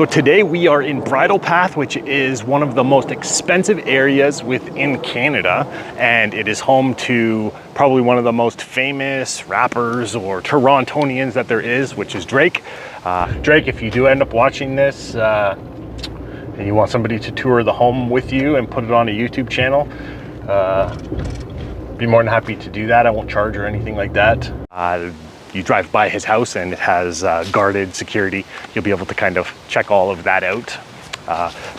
So today we are in Bridle Path, which is one of the most expensive areas within Canada, and it is home to probably one of the most famous rappers or Torontonians that there is, which is Drake. Drake, if you do end up watching this and you want somebody to tour the home with you and put it on a YouTube channel, be more than happy to do that. I won't charge or anything like that. You drive by his house and it has guarded security. You'll be able to kind of check all of that out.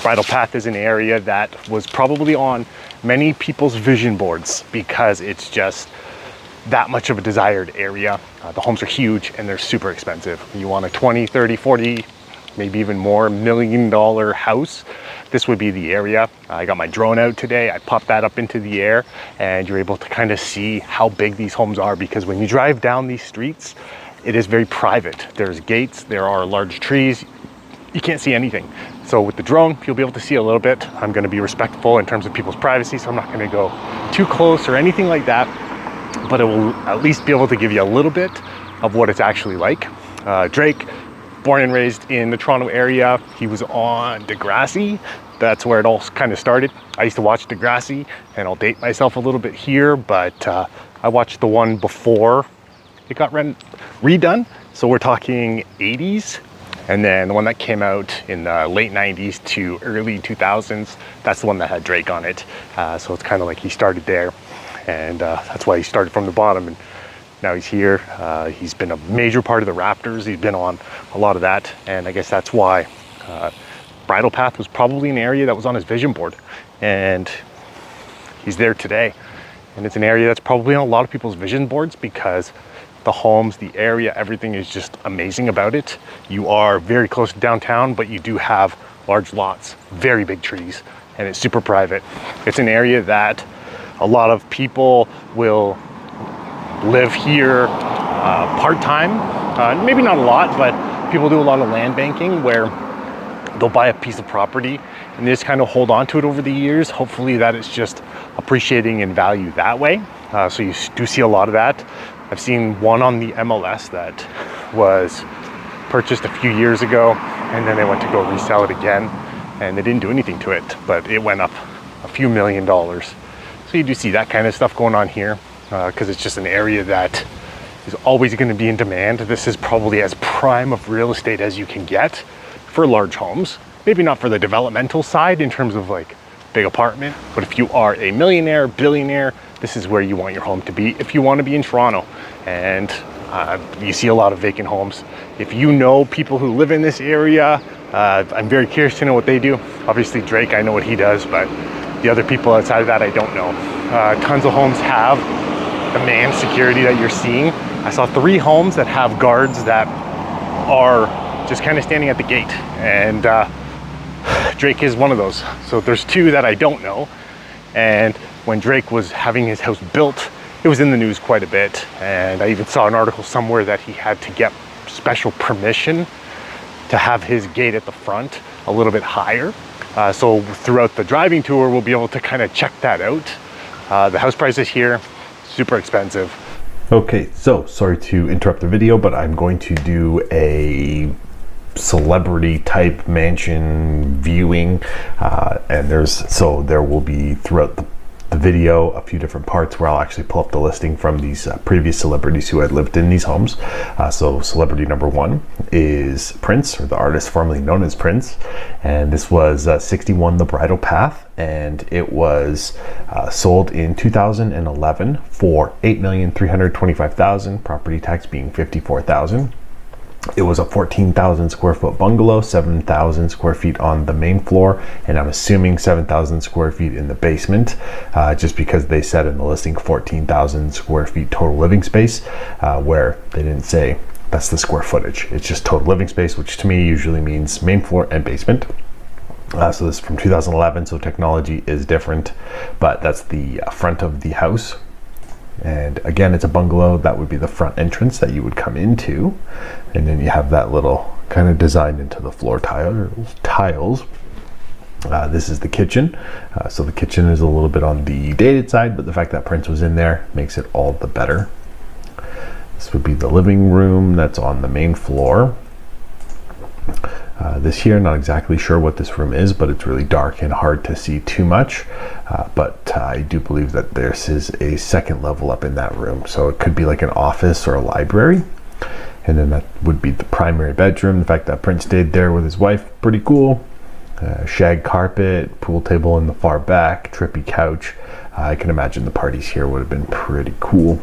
Bridle Path is an area that was probably on many people's vision boards because it's just that much of a desired area. The homes are huge and they're super expensive. You want a 20, 30, 40, maybe even more $1 million house, this would be the area. I got my drone out today. I popped that up into the air and you're able to kind of see how big these homes are, because when you drive down these streets, it is very private. There's gates, there are large trees, you can't see anything. So with the drone, you'll be able to see a little bit. I'm gonna be respectful in terms of people's privacy, so I'm not gonna go too close or anything like that, but it will at least be able to give you a little bit of what it's actually like. Drake, born and raised in the Toronto area. He was on Degrassi. That's where it all kind of started. I used to watch Degrassi, and I'll date myself a little bit here, but I watched the one before it got redone. So we're talking 80s. And then the one that came out in the late 90s to early 2000s, that's the one that had Drake on it. So it's kind of like he started there. And that's why he started from the bottom. And now he's here. He's been a major part of the Raptors. He's been on a lot of that. And I guess that's why Bridle Path was probably an area that was on his vision board. And he's there today. And it's an area that's probably on a lot of people's vision boards because the homes, the area, everything is just amazing about it. You are very close to downtown, but you do have large lots, very big trees, and it's super private. It's an area that a lot of people will live here part-time, maybe not a lot, but people do a lot of land banking where they'll buy a piece of property and they just kind of hold on to it over the years. Hopefully that is just appreciating in value that way. So you do see a lot of that. I've seen one on the MLS that was purchased a few years ago, and then they went to go resell it again and they didn't do anything to it, but it went up a few $1 million. So you do see that kind of stuff going on here. Because it's just an area that is always going to be in demand. This is probably as prime of real estate as you can get for large homes. Maybe not for the developmental side in terms of like big apartment, but if you are a millionaire, billionaire, this is where you want your home to be if you want to be in Toronto. And you see a lot of vacant homes. If you know people who live in this area, I'm very curious to know what they do. Obviously Drake, I know what he does, but the other people outside of that, I don't know. Tons of homes have the manned security that you're seeing. I saw 3 homes that have guards that are just kind of standing at the gate, and Drake is one of those. So there's 2 that I don't know. And when Drake was having his house built, it was in the news quite a bit, and I even saw an article somewhere that he had to get special permission to have his gate at the front a little bit higher. So throughout the driving tour, we'll be able to kind of check that out. The house prices here, super expensive. Okay, so sorry to interrupt the video, but I'm going to do a celebrity type mansion viewing, and there will be throughout the video a few different parts where I'll actually pull up the listing from these previous celebrities who had lived in these homes. So celebrity number 1 is Prince, or the artist formerly known as Prince, and this was 61 The Bridle Path, and it was sold in 2011 for $8,325,000, property tax being $54,000. It was a 14,000 square foot bungalow, 7,000 square feet on the main floor, and I'm assuming 7,000 square feet in the basement, just because they said in the listing 14,000 square feet total living space, where they didn't say that's the square footage. It's just total living space, which to me usually means main floor and basement. So this is from 2011, so technology is different, but that's the front of the house. And again, it's a bungalow. That would be the front entrance that you would come into, and then you have that little kind of designed into the floor tiles. This is the kitchen. So the kitchen is a little bit on the dated side, but the fact that Prince was in there makes it all the better. This would be the living room that's on the main floor. This here, not exactly sure what this room is, but it's really dark and hard to see too much. But I do believe that this is a second level up in that room. So it could be like an office or a library. And then that would be the primary bedroom. The fact that Prince stayed there with his wife, pretty cool. Shag carpet, pool table in the far back, trippy couch. I can imagine the parties here would have been pretty cool.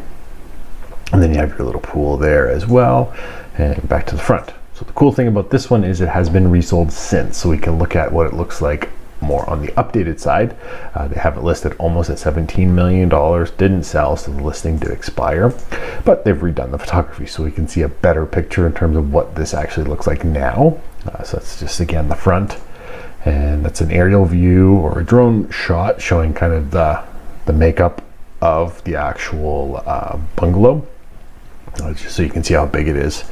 And then you have your little pool there as well. And back to the front. So the cool thing about this one is it has been resold since, so we can look at what it looks like more on the updated side. They have it listed almost at $17 million, didn't sell, so the listing did expire, but they've redone the photography so we can see a better picture in terms of what this actually looks like now. So that's just, again, the front, and that's an aerial view or a drone shot showing kind of the makeup of the actual bungalow, just so you can see how big it is.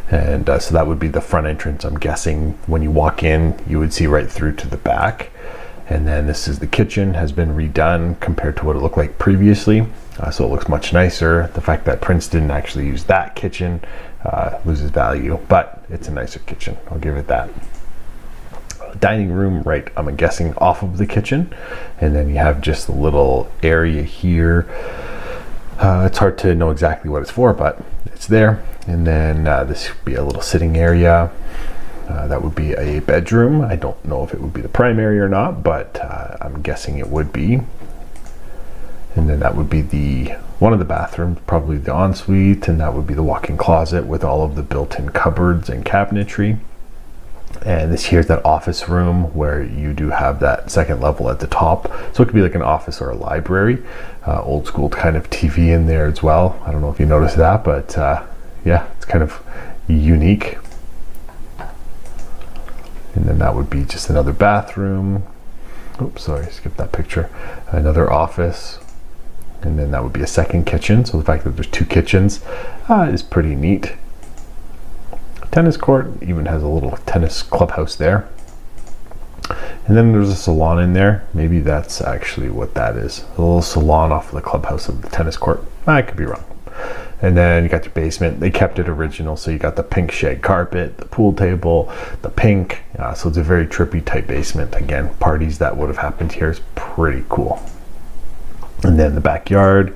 And so that would be the front entrance. I'm guessing when you walk in, you would see right through to the back. And then this is the kitchen, has been redone compared to what it looked like previously. So it looks much nicer. The fact that Prince didn't actually use that kitchen loses value, but it's a nicer kitchen, I'll give it that. Dining room, right, I'm guessing off of the kitchen. And then you have just a little area here. It's hard to know exactly what it's for, but it's there. And then this would be a little sitting area. That would be a bedroom. I don't know if it would be the primary or not, but I'm guessing it would be. And then that would be one of the bathrooms, probably the ensuite, and that would be the walk-in closet with all of the built-in cupboards and cabinetry. And this here's that office room where you do have that second level at the top. So it could be like an office or a library. Old school kind of TV in there as well. I don't know if you noticed that, but yeah, it's kind of unique. And then that would be just another bathroom. Oops, sorry, skipped that picture. Another office. And then that would be a second kitchen. So the fact that there's two kitchens is pretty neat. Tennis court, even has a little tennis clubhouse there. And then there's a salon in there. Maybe that's actually what that is. A little salon off of the clubhouse of the tennis court. I could be wrong. And then you got your basement. They kept it original. So you got the pink shag carpet, the pool table, the pink. So it's a very trippy type basement. Again, parties that would have happened here is pretty cool. And then the backyard,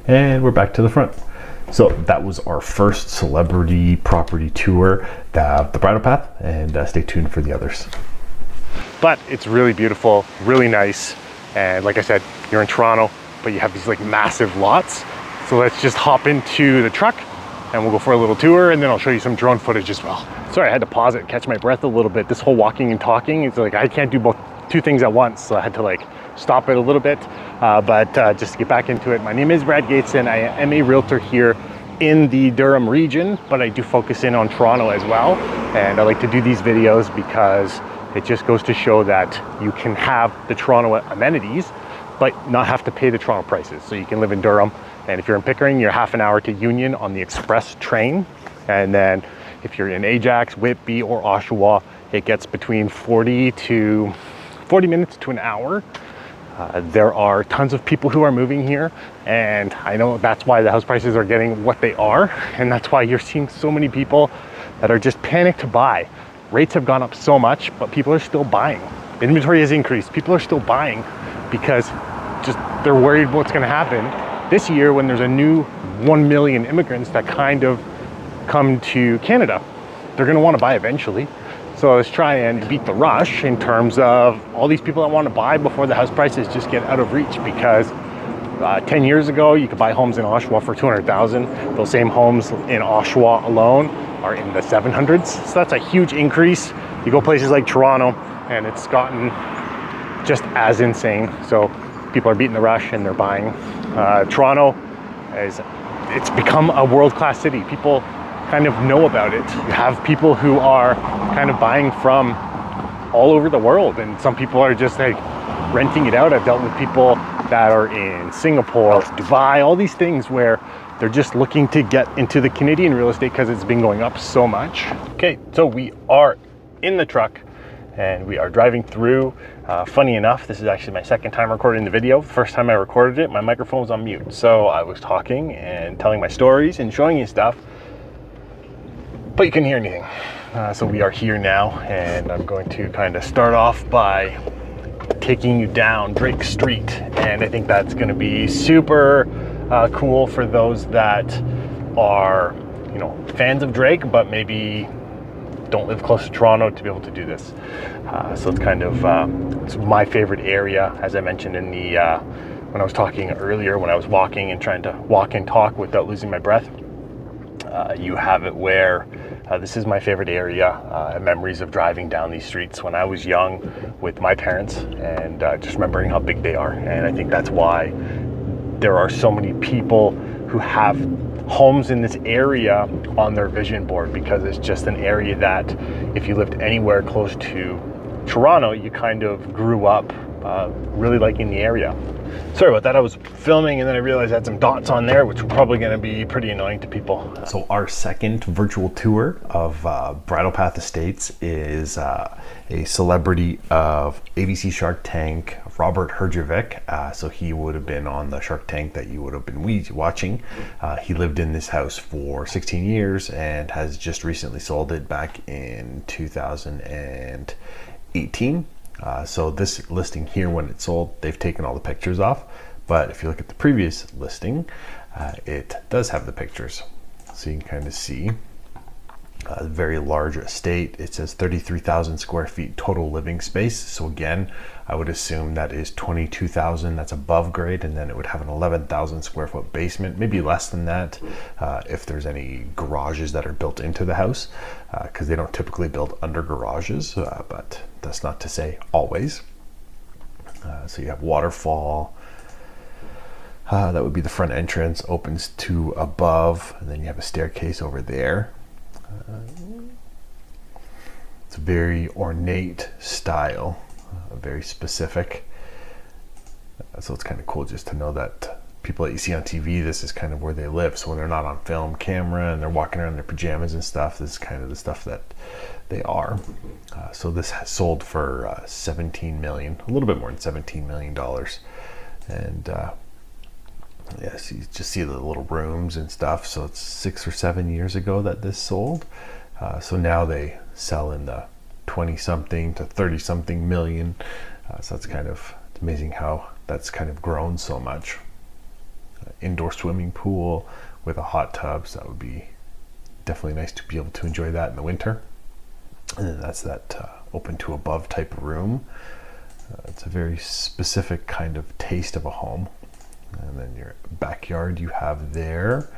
and we're back to the front. So that was our first celebrity property tour, the Bridle Path, and stay tuned for the others. But it's really beautiful, really nice. And like I said, you're in Toronto, but you have these like massive lots. So let's just hop into the truck and we'll go for a little tour, and then I'll show you some drone footage as well. Sorry, I had to pause it, catch my breath a little bit. This whole walking and talking, it's like I can't do two things at once. So I had to like stop it a little bit, but just to get back into it. My name is Brad Gateson. I am a realtor here in the Durham region, but I do focus in on Toronto as well. And I like to do these videos because it just goes to show that you can have the Toronto amenities, but not have to pay the Toronto prices. So you can live in Durham, and if you're in Pickering, you're half an hour to Union on the express train. And then if you're in Ajax, Whitby, or Oshawa, it gets between 40 minutes to an hour. There are tons of people who are moving here, and I know that's why the house prices are getting what they are, and that's why you're seeing so many people that are just panicked to buy. Rates have gone up so much, but people are still buying. Inventory has increased. People are still buying because just they're worried what's going to happen this year when there's a new 1 million immigrants that kind of come to Canada. They're going to want to buy eventually. So let's try and beat the rush in terms of all these people that want to buy before the house prices just get out of reach, because 10 years ago, you could buy homes in Oshawa for $200,000. Those same homes in Oshawa alone are in the 700s. So that's a huge increase. You go places like Toronto and it's gotten just as insane. So people are beating the rush and they're buying. Toronto it's become a world-class city. People kind of know about it. You have people who are kind of buying from all over the world, and some people are just like renting it out. I've dealt with people that are in Singapore, Dubai, all these things where they're just looking to get into the Canadian real estate because it's been going up so much. Okay, so we are in the truck and we are driving through. Funny enough, this is actually my second time recording the video. The first time I recorded it, my microphone was on mute. So I was talking and telling my stories and showing you stuff, but you couldn't hear anything. So we are here now, and I'm going to kind of start off by taking you down Drake Street, and I think that's going to be super cool for those that are, you know, fans of Drake, but maybe don't live close to Toronto to be able to do this. So it's kind of it's my favorite area, as I mentioned in the when I was talking earlier, when I was walking and trying to walk and talk without losing my breath. You have it where this is my favorite area. Memories of driving down these streets when I was young with my parents, and just remembering how big they are. And I think that's why there are so many people who have homes in this area on their vision board, because it's just an area that if you lived anywhere close to Toronto, you kind of grew up really liking the area. Sorry about that, I was filming and then I realized I had some dots on there, which were probably going to be pretty annoying to people. So our second virtual tour of Bridle Path Estates is a celebrity of ABC Shark Tank, Robert Herjavec. So he would have been on the Shark Tank that you would have been watching. He lived in this house for 16 years and has just recently sold it back in 2018. So this listing here, when it's sold, they've taken all the pictures off. But if you look at the previous listing, it does have the pictures. So you can kind of see a very large estate. It says 33,000 square feet total living space. So again, I would assume that is 22,000, that's above grade, and then it would have an 11,000 square foot basement, maybe less than that if there's any garages that are built into the house, because they don't typically build under garages, but that's not to say always. So you have waterfall. That would be the front entrance, opens to above, and then you have a staircase over there. It's a very ornate style, very specific. So it's kind of cool just to know that people that you see on TV, this is kind of where they live. So when they're not on film camera and they're walking around in their pajamas and stuff, this is kind of the stuff that they are. So this has sold for 17 million, a little bit more than $17 million. And yeah, so you just see the little rooms and stuff. So it's 6 or 7 years ago that this sold. So now they sell in the 20 something to 30 something million. So that's kind of, it's amazing how that's kind of grown so much. Indoor swimming pool with a hot tub. So that would be definitely nice to be able to enjoy that in the winter. And then that's that open to above type of room. It's a very specific kind of taste of a home. And then your backyard you have there,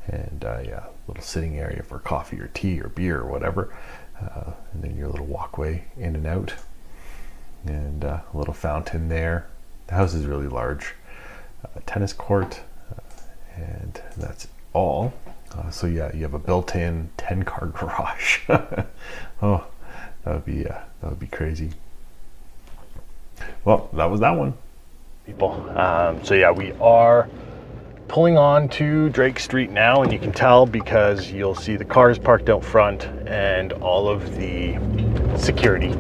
and yeah, little sitting area for coffee or tea or beer or whatever, and then your little walkway in and out, and a little fountain there. The house is really large. Tennis court, and that's all. So yeah, you have a built-in 10-car garage. Oh, that would be crazy. Well, that was that one. People. So yeah, we are pulling on to Drake Street now, and you can tell because you'll see the cars parked out front and all of the security.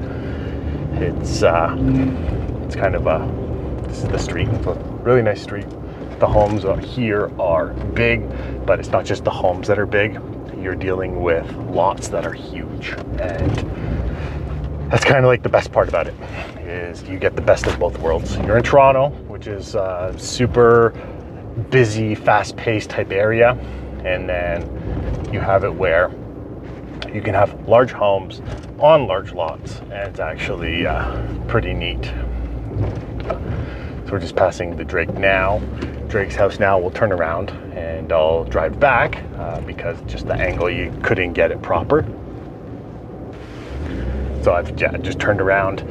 It's kind of this is the street. It's a really nice street. The homes here are big, but it's not just the homes that are big. You're dealing with lots that are huge, and that's kind of like the best part about it, is you get the best of both worlds. You're in Toronto, which is a super busy, fast-paced type area, and then you have it where you can have large homes on large lots, and it's actually pretty neat. So we're just passing the Drake now. Drake's house now. We'll turn around and I'll drive back because just the angle, you couldn't get it proper. So I've just turned around,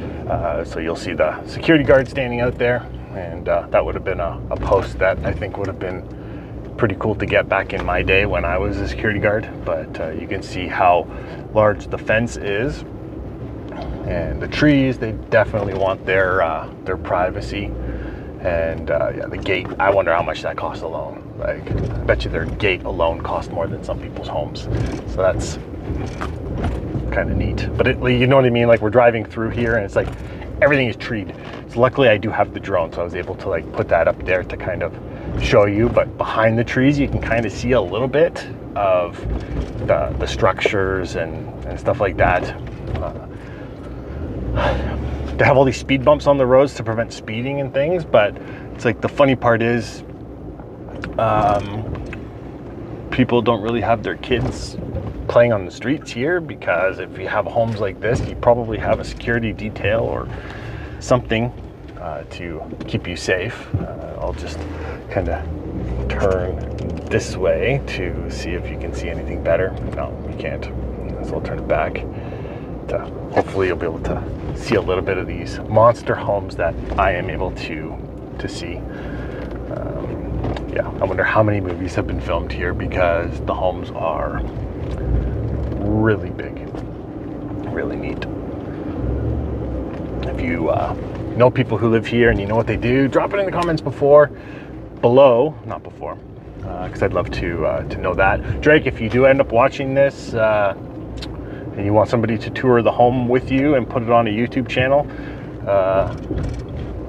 so you'll see the security guard standing out there, and that would have been a post that I think would have been pretty cool to get back in my day when I was a security guard. But you can see how large the fence is, and the trees, they definitely want their privacy. And yeah, the gate, I wonder how much that costs alone. Like, I bet you their gate alone cost more than some people's homes. So that's kind of neat. But you know what I mean? Like, we're driving through here and it's like everything is treed. So luckily I do have the drone, so I was able to like put that up there to kind of show you. But behind the trees you can kind of see a little bit, of the structures and stuff like that. They have all these speed bumps on the roads to prevent speeding and things, but it's like the funny part is people don't really have their kids playing on the streets here, because if you have homes like this, you probably have a security detail or something to keep you safe. I'll just kind of turn this way to see if you can see anything better. No, you can't, so I'll turn it back. Hopefully you'll be able to see a little bit of these monster homes that I am able to see. Yeah, I wonder how many movies have been filmed here, because the homes are really big, really neat. If you know people who live here and you know what they do, drop it in the comments below, not before, because I'd love to know that. Drake, if you do end up watching this and you want somebody to tour the home with you and put it on a YouTube channel,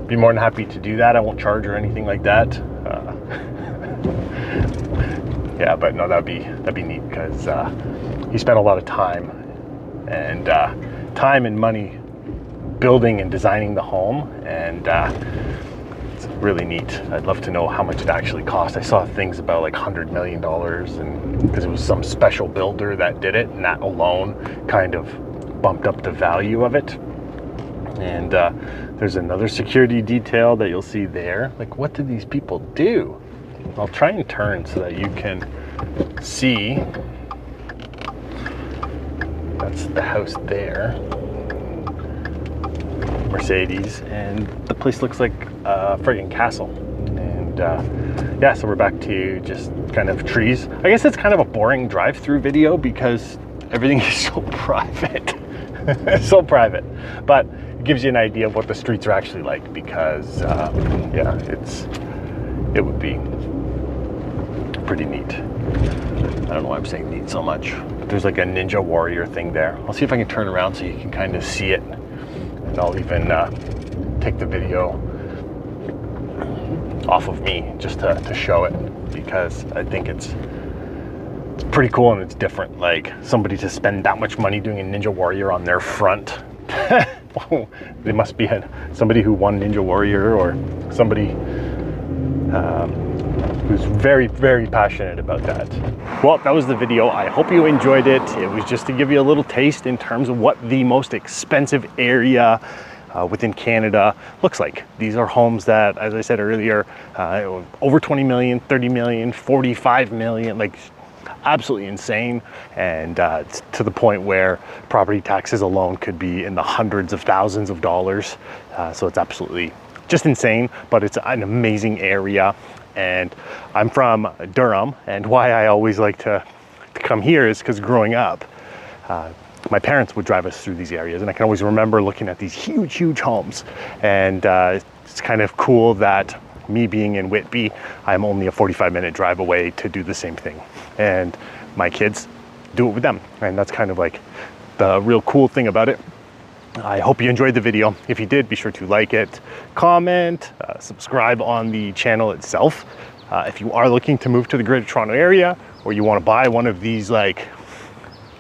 be more than happy to do that. I won't charge or anything like that. Yeah, but no, that'd be neat, because he spent a lot of time and money building and designing the home, and it's really neat. I'd love to know how much it actually cost. I saw things about like $100 million, and because it was some special builder that did it, and that alone kind of bumped up the value of it. And there's another security detail that you'll see there. Like, what do these people do? I'll try and turn so that you can see. That's the house there, Mercedes, and the place looks like a friggin' castle. And yeah, so we're back to just kind of trees. I guess it's kind of a boring drive-through video because everything is so private. So private, but it gives you an idea of what the streets are actually like, because yeah, it would be pretty neat. I don't know why I'm saying neat so much, but there's like a ninja warrior thing there. I'll see if I can turn around so you can kind of see it, and I'll even take the video off of me just to show it, because I think it's pretty cool and it's different. Like, somebody to spend that much money doing a ninja warrior on their front. They must be somebody who won Ninja Warrior, or somebody who's very, very passionate about that. Well, that was the video. I hope you enjoyed it. It was just to give you a little taste in terms of what the most expensive area within Canada looks like. These are homes that, as I said earlier, over 20 million, 30 million, 45 million, like absolutely insane. And it's to the point where property taxes alone could be in the hundreds of thousands of dollars. So it's absolutely just insane, but it's an amazing area. And I'm from Durham, and why I always like to come here is because growing up, my parents would drive us through these areas, and I can always remember looking at these huge homes. And it's kind of cool that me being in Whitby, I'm only a 45-minute drive away to do the same thing, and my kids do it with them. And that's kind of like the real cool thing about it. I hope you enjoyed the video. If you did, be sure to like it, comment, subscribe on the channel itself. If you are looking to move to the Greater Toronto area, or you want to buy one of these like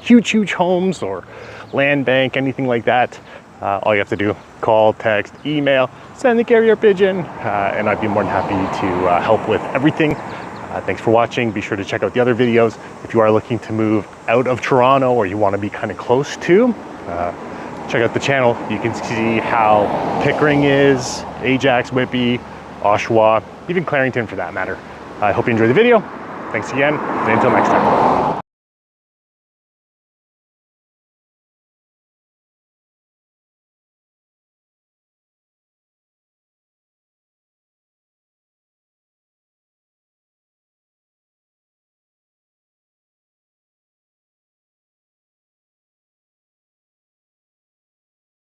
huge homes or land bank, anything like that, all you have to do, call, text, email, send the carrier pigeon, and I'd be more than happy to help with everything. Thanks for watching. Be sure to check out the other videos. If you are looking to move out of Toronto, or you want to be kind of close to, check out the channel. You can see how Pickering is, Ajax, Whitby, Oshawa, even Clarington for that matter. I hope you enjoyed the video. Thanks again, and until next time.